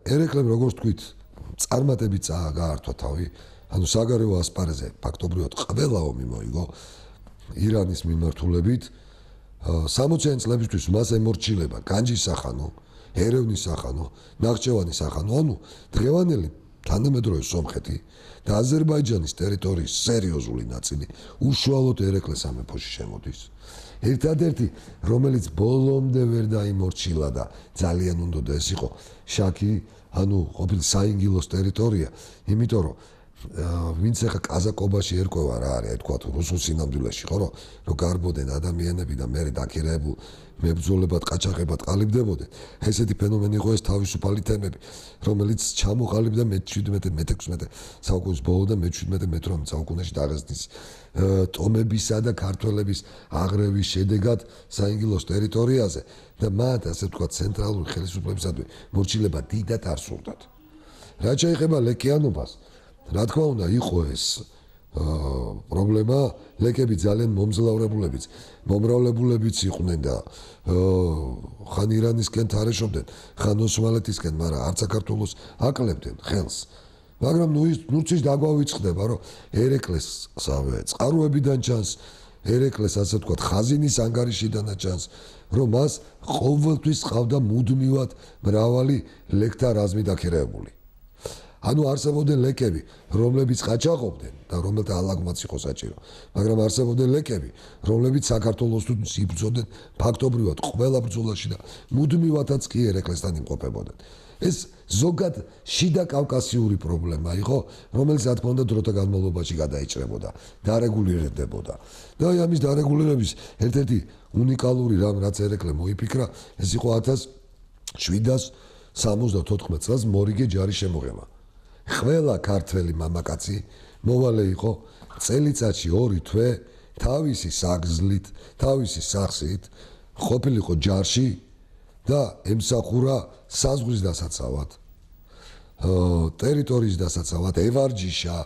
ერეკლემ როგორც თქვით, წარმატებით გაართვა თავი, ანუ საგარეო ასპარეზზე ფაქტობრივად ყველა ომი მოიგო ირანის მიმართულებით. 60-იან წლებისთვის მას ემორჩილება განჯის სახანო, ერევნის სახანო, ნახჭევანის სახანო, ანუ დღევანდელი თანამედროვე სომხეთი და აზერბაიჯანის ტერიტორიის სერიოზული ნაწილი უშუალოდ ერეკლეს სამეფოში შემოდის. ერთადერთი, რომელიც ბოლომდე ვერ დაიმორჩილა და ძალიან უნდა ეს იყო შაქი, ანუ ყოფილი საინგილოს ტერიტორია, იმიტომ რომ ვინც ახლა კაზაკობაში ერკვევა რა არის, თქვა თუ რუსულ სინამდვილეში, ხო, რომ გარბოდნენ ადამიანები და მე დაქირავებულ მებრძოლებად, ყაჩაღებად ყალიბდებოდნენ. ესეთი ფენომენი იყო ეს თავისუფალი თემები, რომელიც ჩამოყალიბდა მე-17-მე-16 საუკუნის ბოლო და მე-17-მე-18 საუკუნეში დაღესტნის ტომებისა და ქართველების აღრევის შედეგად საინგილოს ტერიტორიაზე და მათ, ასე ვთქვათ, ცენტრალური ხელისუფლებისადმი მორჩილება დიდად არ სურდათ. რაც შეეხება ლეკიანობას, რა თქმა უნდა, იყო ეს პრობლემა, ლეკები ძალიან მომრავლებულებიც იყვნენ და ხან ირანისკენ თარეშობდნენ, ხან ოსმალეთისკენ, მაგრამ არც საქართველოს აკლებდნენ ხელს. მაგრამ ნურც ის დაგვავიწყდება, რომ ერეკლესსავე წყაროებიდან ჩანს, ერეკლეს ასე ვთქვათ, ხაზინის ანგარიშიდანაც ჩანს, რომ მას ყოველთვის ყავდა მუდმივად მრავალი ლეკთა რაზმი დაქირავებული. ანუ არსებობდნენ ლეკები, რომლებიც ყაჩაღობდნენ და რომელთა ალაგმაც იყო საჭირო, მაგრამ არსებობდნენ ლეკები, რომლებიც საქართველოსთვის იბრძოდნენ ფაქტობრივად ყველა ბრძოლაში და მუდმივადაც კი ერეკლესთან იმყოფებოდნენ. ეს ზოგად შიდა კავკასიური პრობლემა იყო, რომელიც რა თქმა უნდა დროთა განმავლობაში გადაიჭრებოდა, დარეგულირდებოდა. და ამის დარეგულირების ერთ-ერთი უნიკალური რამ, რაც ერეკლე მოიფიქრა, ეს იყო 1774 წელს მორიგე ჯარის შემოღება. ყველა ქართველი მამაკაცი მოვალე იყო წელიწადში 2 თვე თავისი საგზლით, თავისი სახსით ყოფილიყო ჯარში და ემსახურა საზღვრის დასაცავად, ტერიტორიის დასაცავად, ევარჯიშა.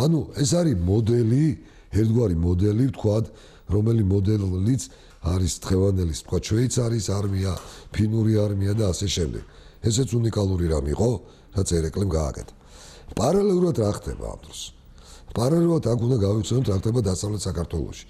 ანუ ეს არის მოდელი, ერთგვარი მოდელი, ვთქვათ, რომელი მოდელიც არის დღევანდელი, ვთქვათ, შვეიცარიის არმია, ფინური არმია და ასე შემდეგ. ესეც უნიკალური რამ იყო, რაც ერეკლემ გააკეთა. პარალელურად რა ხდება ამ დროს? პარალელურად აქ უნდა გავიხსენოთ რა ხდება დასავლეთ საქართველოში.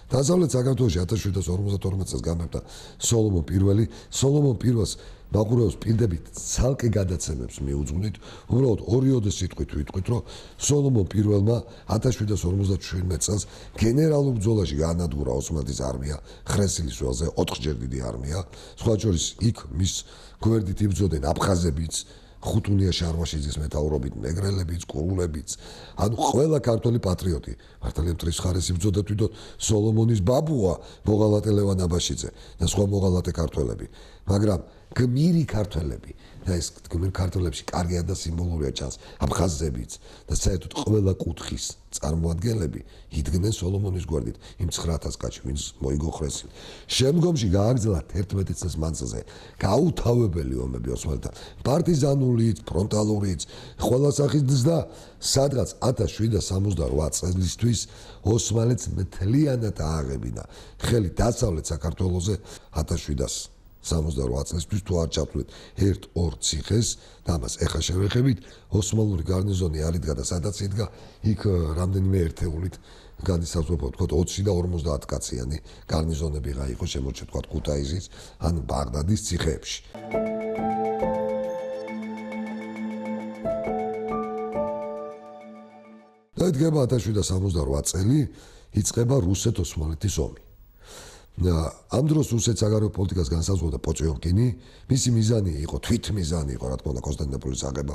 დასავლეთ საქართველოში 1752 წელს გამეფდა სოლომონ პირველი. სოლომონ პირველს მაყურებელს პირდებით ცალკე გადაცემებს მიუძღვნით. უბრალოდ ორიოდე სიტყვით ვიტყვით, რომ სოლომონ პირველმა 1757 წელს გენერალურ ბრძოლაში გაანადგურა ოსმალეთის არმია ხრესილის ველზე, 4-ჯერ დიდი არმია. სხვა შორის იქ მის გვერდით იბრძოდნენ აფხაზებიც, ხუთუნია შარვაშიძის მეთაურობით, მეგრელებიც, კურულებიც. ანუ ყველა ქართველი პატრიოტი, მართალია მტრის ხარეს იბრძოდა თვითონ სოლომონის ბაბუა, მოღალატე ლევან აბაშიძე და სხვა მოღალატე ქართველები. მაგრამ გმირი ქართველები და ეს გმირი ქართველებში კარგია და სიმბოლურია ჩანს აფხაზებიც და საერთოდ ყველა კუთხის წარმოადგენლები იდგნენ სოლომონის გვერდით იმ 900 კაცში, ვინც მოიგო ხრესილი. შემდგომში გააგრძელა 11 წლის მანძილზე გაუთავებელი ომები ოსმალეთთან, პარტიზანულიც, ფრონტალურიც, ყველა სახის და სადღაც 1768 წლისთვის ოსმალეთს მთლიანად ააღებინა ხელი დასავლეთ საქართველოზე 1768 წლისთვის თუ არ ჩავთვლით 1-2 ციხეს და ამას ეხა შევეხებით, ოსმალური გარნიზონი არ იდგა და სადაც იდგა, იქ რამდენიმე ერთეულით განისაზღვრება, ვთქვათ, 20 და 50 კაციანი გარნიზონები გაიყო შემორჩა, ვთქვათ, ქუთაისის ან ბაღდადის ციხეებში. და იდგება 1768 წელი, იწყება რუსეთ-ოსმალეთის ომი. ამ დროს რუსეთ საგარეო პოლიტიკას განსაზღვრავდა პოჭიორკინი, მისი მიზანი იყო, თვითმიზანი იყო, რა თქმა უნდა, კონსტანტინოპოლის აღება,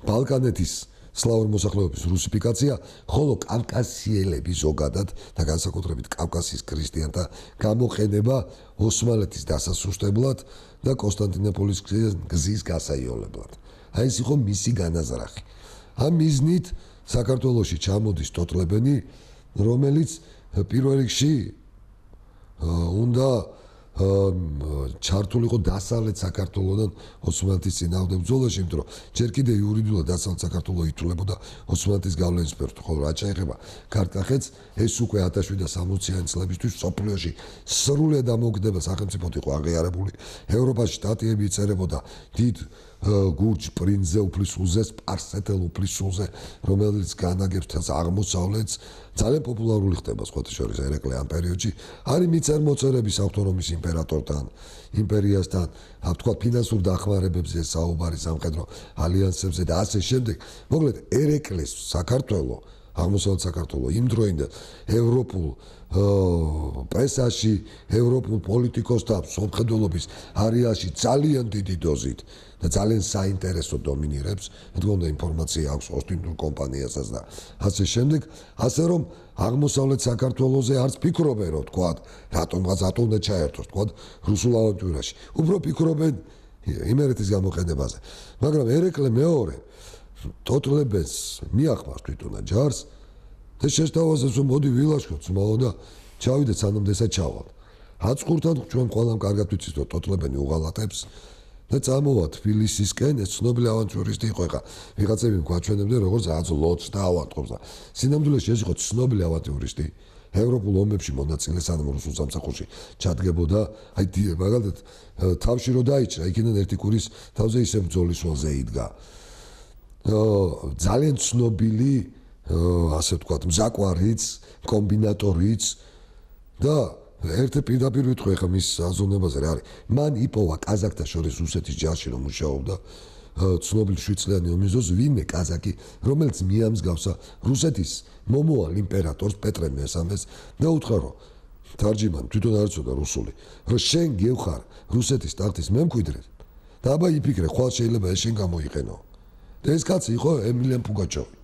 ბალკანეთის სლავური მოსახლეობის რუსიფიკაცია, ხოლო კავკასიელები ზოგადად და განსაკუთრებით კავკასიის ქრისტიანთა გამოყენება ოსმალეთის დასასუსტებლად და კონსტანტინოპოლის გზის გასაიოლებლად. აი ეს იყო მისი განაზრახი. ამ მიზნით საქართველოში ჩამოდის ტოტლებენი, რომელიც პირველ რიგში უნდა ჩართულიყო დასავლეთ საქართველოსთან ოსმალეთის წინააღმდეგ ბრძოლაში, იმიტომ რომ ჯერ კიდე იურიდიულად დასავლეთ საქართველო ითვლებოდა ოსმალეთის გავლენის სფეროში, ხოლო რაც შეეხება ქართლახეთს, ეს უკვე 1760-იანი წლებისთვის სოფლიოში სრულად დამოუკიდებელ სახელმწიფოდ იყო აღიარებული. ევროპაში შტატიები იწერებოდა დიდ გურჯ პრინცზე უფლისულზე, სპარსეთელ უფლისულზე, რომელიც განაგებს თავს აღმოსავლეთს, ძალიან პოპულარული ხდება სხვათა შორის ერეკლე ამ პერიოდში. არის მიწერ-მოწერები საღვთო-რომის იმპერატორთან, იმპერიასთან, თქვა ფინანსურ დახმარებებზე, საუბარი სამხედრო ალიანსებზე და ასე შემდეგ. მოკლედ, ერეკლეს საქართველო, აღმოსავლეთ საქართველო იმ დროინდელ ევროპულ პრესაში, ევროპულ პოლიტიკოსთა სამხედროობის არეალში ძალიან დიდი დოზით და ძალიან საინტერესო დომინირებს, თქონდა ინფორმაცია აქვს ოსტინდურ კომპანიასაც და ასე შემდეგ, ასე რომ აღმოსავლეთ საქართველოზე არც ფიქრობენ, რომ თქვა, რატომღაც ატონდა ჩაერთოს, თქვა, რუსულ ავანტიურაში. უფრო ფიქრობენ იმერეთის გამოყენებაზე. მაგრამ ერეკლე მეორე ტოტლებენს მიახმარს თვითონაც ჯარს და შეშთავაზებს, რომ მოდი ვილაშქროთ ძმაო და ჩავიდეთ სანამ დესაც ჩავალ. აწყურთან ჩვენ ყველამ კარგად ვიცით, რომ ტოტლებენი უღალატებს და წამოვა თბილისისკენ, ეს ცნობილი ავანტიურისტი იყო, ეხა ვიღაცები გვაჩვენებდნენ, როგორც რაღაც ლოცს და ავანტყოფს და სინამდვილეში ეს იყო ცნობილი ავანტიურისტი. ევროპულ ომებში მონაწილე, სანამ რუსულ სამსახურში ჩადგებოდა, აი მაგალითად თავში რო დაიჭრა, იქიდან ერთი კვირის თავზე ისე ბრძოლის ველზე იდგა. ძალიან ცნობილი, ასე ვთქვათ, მზაკვარიც, კომბინატორიც და ერთ პირდაპირ ვიტყვი ხა მის აზროვნებაზე რა არის. მან იპოვა კაზაკთა შორის რუსეთის ჯარში რომ მუშაობდა ცნობილი 7 წლიანი ომის დროს ვინმე კაზაკი, რომელიც მიამსგავსა რუსეთის მომავალ იმპერატორს პეტრე მესამეს და უთხრა რომ თარჯიმანი თვითონ არ იცოდა რუსული, რომ შენ გევხარ რუსეთის ტახტის მემკვიდრე და აბა იფიქრე, ხვალ შეიძლება ეს შენ გამოიყენო. და ეს კაცი იყო ემილიან პუგაჩოვი.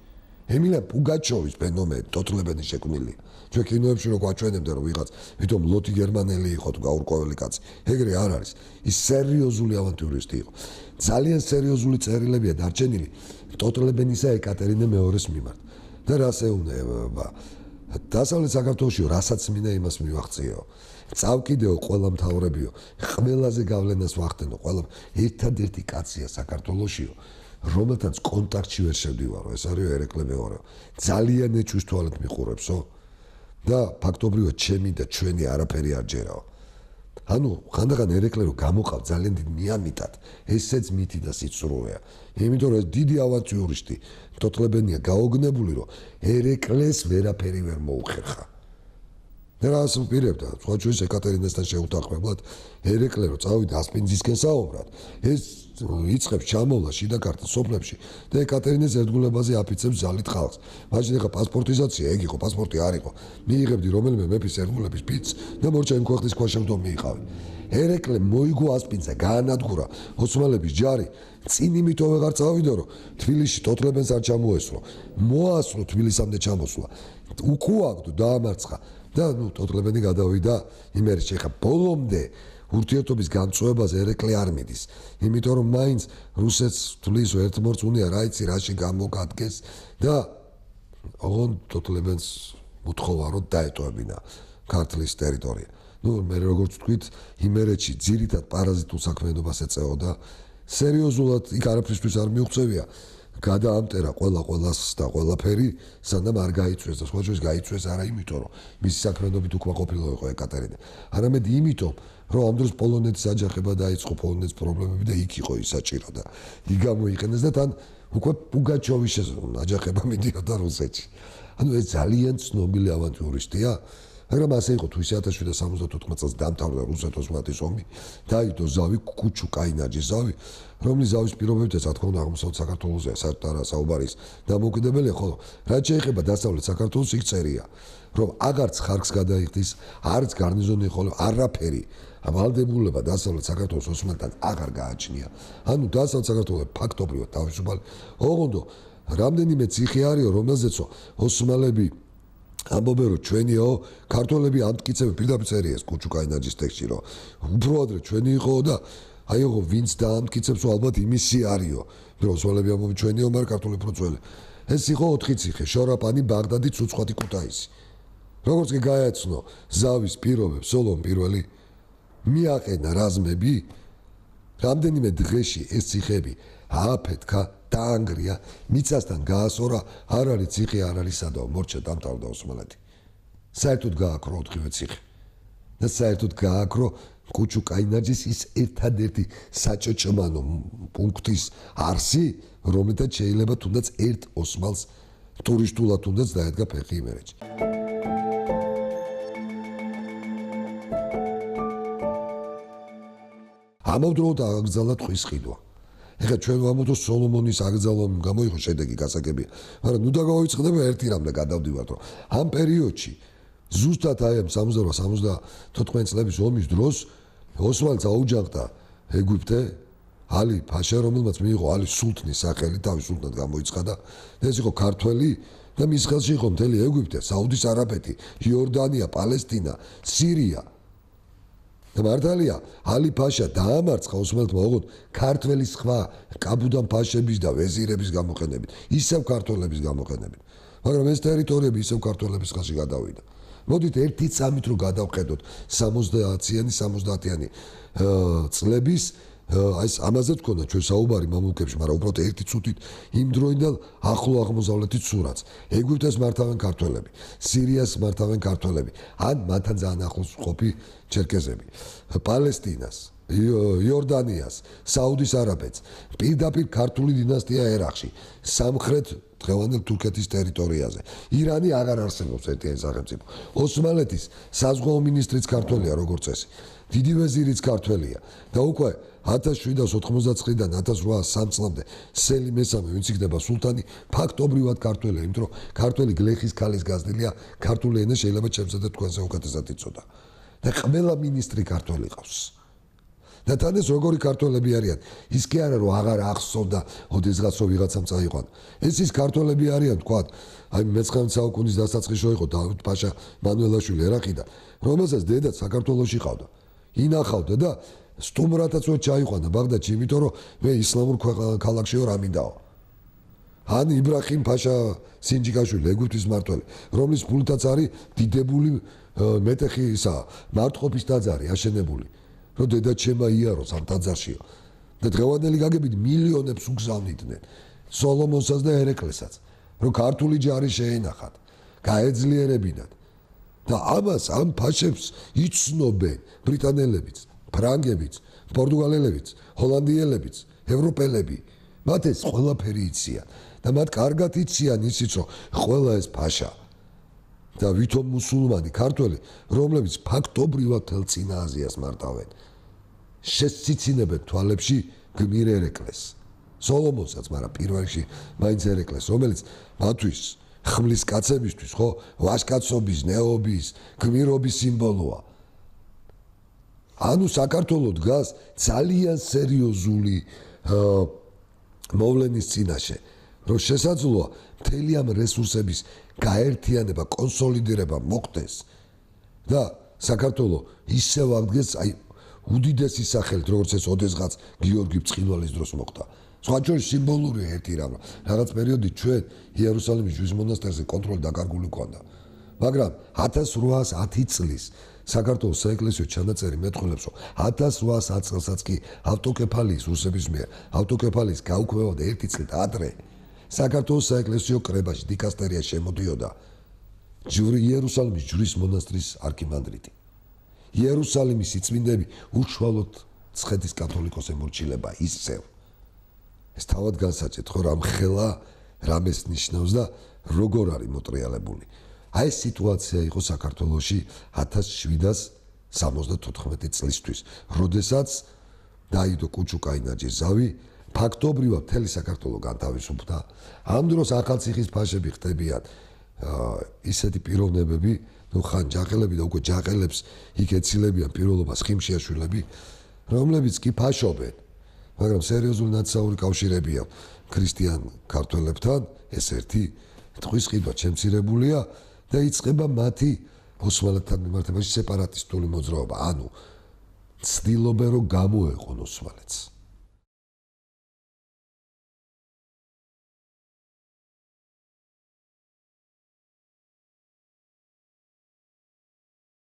ემილიან პუგაჩოვის ფენომენი ტოტლებენი შექმნილი. ჩვენ კინოებში რო გვაჩვენებდნენ რომ ვიღაც თვითონ ლოთი გერმანელი იყო თუ გაურკვეველი კაცი. ეგრე არ არის. ის სერიოზული ავანტიურისტი იყო. ძალიან სერიოზული წერილებია დარჩენილი ტოტლებენისა ეკატერინე მეორეს მიმართ. და რას ეუბნება? დასავლეთ საქართველოში რასაც მინდა იმას მივახციეო. წავკიდეო ყველა მთავრებიო. ყველაზე გავლენას ვახდენო ყველა ერთადერთი კაცია საქართველოშიო. რომელთაც კონტაქტში ვერ შევდივარო, ეს არის ერეკლე მეორე. ძალიან ეჭვის თვალით მიყურებსო და ფაქტობრივად ჩემი და ჩვენი არაფერი არ ჯერაო. ანუ ხანდახან ერეკლე რო გამოყავ ძალიან დიდ მიამიტად, ესეც მითი და სიცრუეა. იმიტომ რომ ეს დიდი ავანტიურისტი ტოტლებენია გაოგნებული, რომ ერეკლეს ვერაფერი ვერ მოუხერხა. და რას ვპირებდა, სხვა ჩვენს ეკატერინესთან შეუტანხმებლად, ერეკლე რო წავიდა ასპინძისკენ საუბრად, ეს იწყებს ჩამოვლა შიდა ქართლის სოფლებში და ეკატერინეს ერთგულებაზე აფიცებს ზალით ხალხს. მაშინ ახლა პასპორტიზაცია, ეგ იყო, პასპორტი არ იყო. მიიღებდი რომელიმე მეფის ერთგულების ფიცს და მორჩა იმ ქვეყნის ქვაშევდო მიიყავი. ერეკლე მოიგო ასპინძა, გაანადგურა ოსმალების ჯარი, წინ იმითო ვეღარ წავიდო, რომ თბილისში ტოტლებენს არ ჩამოესრო. მოასრო თბილისამდე ჩამოსვლა. უკუაგდო, დაამარცხა და ტოტლებელი გადავიდა იმერეთში. ხა ბოლომდე ურთიერთობის გამწვევაზე ერეკლე არ მიდის. იმიტომ რომ მაინც რუსეთს თulis ერთმორწმუნეა, რა იცი რაში გამოგადგეს და ოღონ ტოტლებენს უთხოვა რომ დაეტოვებინა ქართლის ტერიტორია. მე როგორც ვთქვით, იმერეთში ძირითად პარაზიტულ საქმიანობას ეწეოდა. სერიოზულად იქ არაფრისთვის არ მიუღწევია. გადაამტერა ყველას და ყველაფერი, სანამ არ გაიწვეს და სხვა შორის გაიწვეს არა იმიტომ, რომ მისი საქმიანობით უკმაყოფილო იყო ეკატერინე. არამედ იმიტომ, რომ ამ დროს პოლონეთის აჯახება დაიწყო, პოლონეთის პრობლემები და იქ იყო ის საჭირო და იქ გამოიყენეს და თან უკვე პუგაჩოვის აჯახება მიდიოდა რუსეთში. ანუ ეს ძალიან ცნობილი ავანტიურისტია. მაგრამ ასე იყო თუ ისე 1774 წელს დამთავრდა რუსეთ-ოსმალეთის ომი, დაიდო ზავი კუჩუკაინაჯის ზავი, რომლის ზავის პირობებითაც რა თქმა უნდა აღმოსავლეთ საქართველოსია საუბარის დამოუკიდებელია, ხოლო რაც შეეხება დასავლეთ საქართველოს იქ წერია, რომ აღარც ხარკს გადაიხდის, არც გარნიზონი ხოლო არაფერი ვალდებულება დასავლეთ საქართველოს ოსმალეთთან აღარ გააჩნია. ანუ დასავლეთ საქართველოს ფაქტობრივად თავისუფალი, ოღონდ რამდენიმე ციხე არისო, რომელზეც ოსმალები ამბობენ რომ ჩვენიო ქართველები ამტკიცებენ პირდაპირ წერია ეს კუჩუკაინაჯის ტექსტში რომ უფრო ადრე ჩვენი იყო და აიო ვინც დაამტკიცებს ალბათ იმისი არისო რომ ოსმალები ამბობენ ჩვენიო მაგრამ ქართველები უფრო ძველი ეს იყო 4 ციხე შორაპანი ბაღდადი ცუცხვათი ქუთაისი როგორც კი გაეცნო ზავის პირობებს სოლომონ პირველი მიაყენა რაზმები რამდენიმე დღეში ეს ციხეები ააფეთქა დაანგრია მიწასთან გაასორა არ არის ციხე არ არის სადავო მორჩა დამთავრდა ოსმალეთი საერთოდ გააქრო 4-ვე ციხე და საერთოდ გააქრო კუჩუკაინაძის ის ერთადერთი საჭოჭმანო პუნქტის არსი რომელთაც შეიძლება თუნდაც ერთ ოსმალს ტურისტულად თუნდაც დაედგა ფეხი იმერეთში ამავდროულად აგრძელა ტყვის ყიდვა ეხლა ჩვენ ვამბობთ სოლომონის აგრძელვამ გამოიღო შედეგი გასაგებია მაგრამ ნუ დაგავიწყდება ერთი რამე გადავდივართ რომ ამ პერიოდში ზუსტად აი ამ 68-74 წლების ომის დროს ოსმალეთს აუჯანყდა ეგვიპტე ალი ფაშა რომელმაც მიიღო ალი სულთნის სახელი თავის სულთნად გამოიცხადა ეს იყო ქართველი და მის ხელში იყო მთელი ეგვიპტე საუდის არაბეთი იორდანია პალესტინა სირია და მართალია ალი ფაშა დაამარცხა ოსმალეთმა ოღონდ ქართველის სხვა კაბუდან ფაშების და ვეზირების გამოყენებით ისევ ქართველების გამოყენებით მაგრამ ეს ტერიტორიები ისევ ქართველების ხელში გადავიდა მოდით ერთი წამით რო გადავხედოთ 70-იანი წლების აი ამაზე თქონა ჩვენ საუბარი მამლუქებში მაგრამ უბრალოდ ერთი წუთით იმ დროინდელ ახლო აღმოსავლეთის სურათს ეგვიპტეს მართავენ ქართველები სირიას მართავენ ქართველები ან მათთან ძალიან ახლოს ყოფი ჩერკეზები პალესტინას იორდანიას საუდის არაბეთს პირდაპირ ქართული დინასტია ერაყში სამხრეთ დღევანდელ თურქეთის ტერიტორიაზე ირანი აღარ არსებობს ერთიანი სახელმწიფო ოსმალეთის საზღვაო მინისტრიც ქართველია როგორც წესი დიდი ვეზირიც ქართველია და უკვე 1799-დან 1803 წლამდე სელიმ მესამე ვინც იქნება სულთანი ფაქტობრივად ქართველია იმიტომ რომ ქართველი გლეხის ქალის გაზრდილია ქართული ენა შეიძლება ჩემსა და თქვენზე უკეთესად იცოდა და ყველა მინისტრი ქართველი ყავს და თან ეს როგორი ქართველები არიან ის კი არა რომ აღარ ახსოვდა ოდესღაც რომ ვიღაცამ წაიყვანა ეს ის ქართველები არიან თქვათ აი მე-19 საუკუნის დასაწყისში იყო დავით ფაშა მანუელაშვილი ერაყიდან რომელსაც დედა საქართველოში ყავდა ინახავდა და სტუმრათაც ვერ ჩაიყვანა ბაღდადში იმიტომ რომ მე ისლამურ ქალაქში ვარ ამინდაო ან იბრაჰიმ ფაშა სინჯიკაშვილი ეგვიპტის მმართველი რომლის ფულთაც არის დიდებული მეტეხი ისა მარტყოფის ტაძარი აშენებული რომ დედა ჩემა იაროს ამ ტაძარშიო და დღევანდელი გაგებით მილიონებს უგზავნიდნენ სოლომონსაც და ერეკლესაც რომ ქართული ჯარი შეენახათ გაეძლიერებინათ და ამას ამ ფაშებს იცნობენ ბრიტანელებიც ფრანგებიც პორტუგალებიც ჰოლანდიელებიც ევროპელები მათ ეს ყველაფერი იციან და მათ კარგად იციან ისიც რომ ყველა ეს ფაშა და ვითომ მუსულმანი ქართველი რომლებიც ფაქტობრივად თელ წინა აზიას მართავენ შესციცინებენ თვალებში გმირ ერეკლეს სოლომონსაც მაგრამ პირველ რიგში მაინც ერეკლეს რომელიც მათთვის ხმლის კაცებისთვის ხო ვაჟკაცობის ნეობის გმირობის სიმბოლოა ანუ საქართველოს დგას ძალიან სერიოზული მოვლენის წინაშე რომ შესაძლოა მთელი ამ რესურსების გაერთიანება კონსოლიდირება მოხდეს და საქართველოს ისევ აღდგეს აი უდიდესი სახელით როგორც ეს ოდესღაც გიორგი ბრწყინვალის დროს მოხდა სხვა შორის სიმბოლურია ერთი რამ რაღაც პერიოდით ჩვენ იერუსალიმის ჯვრის მონასტერზე კონტროლი დაკარგული ჰქონდა მაგრამ 1810 წლის საქართველოს საეკლესიო ჩანაწერი მეტყველებს რომ 1810 წელსაც კი ავტოკეფალიის რუსების მიერ ავტოკეფალიის გაუქმებამდე ერთი წლით ადრე საქართველოს საეკლესიო კრებაში დიკასტერია შემოდიოდა იერუსალიმის ჯვრის მონასტრის არქიმანდრიტი იერუსალიმის სიწმინდები უშუალოდ ცხეთის კათოლიკოს ემორჩილება ისევ ეს თავად განსაჭეთ ხო რამ ხელა რამეს ნიშნავს და როგორ არის მოტრიალებული აი ეს სიტუაცია იყო საქართველოში 1774 წლისთვის როდესაც დაიდო კუჩუკაინაძის ზავი ფაქტობრივად მთელი საქართველო განთავისუფლდა ამ დროს ახალციხის ფაშები ხდებიან ისეთი პიროვნებები ნუ ხან ჯაყელები და უკვე ჯაყელებს იქ ეცილებიან პირველობას ხიმშიაშვილები რომლებიც კი ფაშობენ მაგრამ სერიოზული ნაცისაური კავშირებია ქრისტიან ქართველებთან ეს ერთი ტყვის ყიდვა შემცირებულია და იწყება მათი ოსმალეთთან მიმართებაში სეპარატისტული მოძრაობა ანუ ცდილობენ რომ გამოეყონ ოსმალეთს